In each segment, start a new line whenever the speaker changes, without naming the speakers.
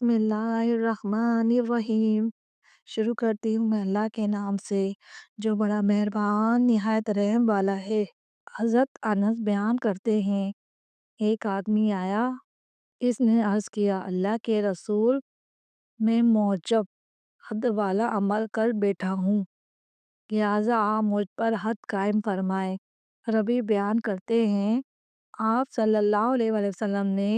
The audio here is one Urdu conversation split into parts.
بسم اللہ الرحمن الرحیم۔ شروع کرتی ہوں میں اللہ کے نام سے جو بڑا مہربان نہایت رحم والا ہے۔ حضرت انس بیان کرتے ہیں، ایک آدمی آیا، اس نے عرض کیا، اللہ کے رسول، میں معجب حد والا عمل کر بیٹھا ہوں، لہٰذا آپ مجھ پر حد قائم فرمائے۔ ربی بیان کرتے ہیں، آپ صلی اللہ علیہ وسلم نے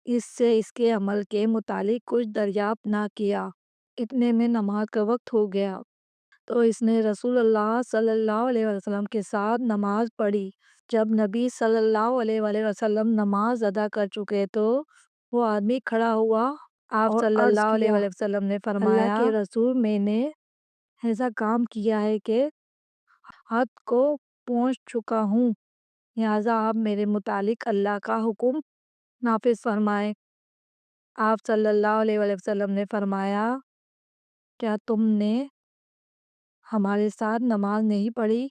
اس سے اس کے عمل کے متعلق کچھ دریافت نہ کیا۔ اتنے میں نماز کا وقت ہو گیا تو اس نے رسول اللہ صلی اللہ علیہ وسلم کے ساتھ نماز پڑھی۔ جب نبی صلی اللہ علیہ وسلم نماز ادا کر چکے تو وہ آدمی کھڑا ہوا۔ آپ
اور
صلی
عرض
اللہ علیہ
کیا،
وسلم نے
اللہ
فرمایا،
کے رسول،
میں نے ایسا کام کیا ہے کہ حد کو پہنچ چکا ہوں، لہٰذا آپ میرے متعلق اللہ کا حکم نافذ فرمائیں۔ آپ صلی اللہ علیہ وسلم نے فرمایا، کیا تم نے ہمارے ساتھ نماز نہیں پڑھی؟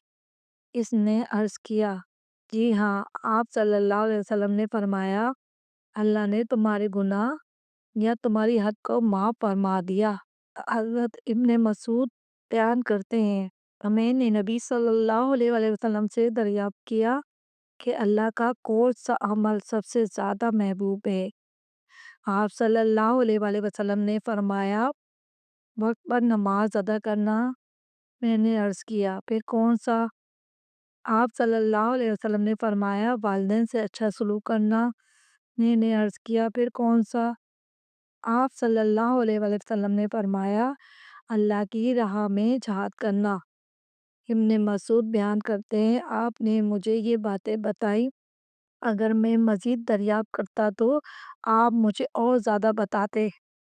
اس نے عرض کیا، جی ہاں۔ آپ صلی اللہ علیہ وسلم نے فرمایا، اللہ نے تمہارے گناہ یا تمہاری حد کو معاف فرما دیا۔ حضرت ابن مسعود بیان کرتے ہیں، میں نے نبی صلی اللہ علیہ وسلم سے دریافت کیا کہ اللہ کا کون سا عمل سب سے زیادہ محبوب ہے؟ آپ صلی اللہ علیہ وسلم نے فرمایا، وقت پر نماز ادا کرنا۔ میں نے عرض کیا، پھر کون سا؟ آپ صلی اللہ علیہ وسلم نے فرمایا، والدین سے اچھا سلوک کرنا۔ میں نے عرض کیا، پھر کون سا؟ آپ صلی اللہ علیہ وسلم نے فرمایا، اللہ کی راہ میں جہاد کرنا۔ ابن مسعود بیان کرتے ہیں، آپ نے مجھے یہ باتیں بتائیں، اگر میں مزید دریافت کرتا تو آپ مجھے اور زیادہ بتاتے۔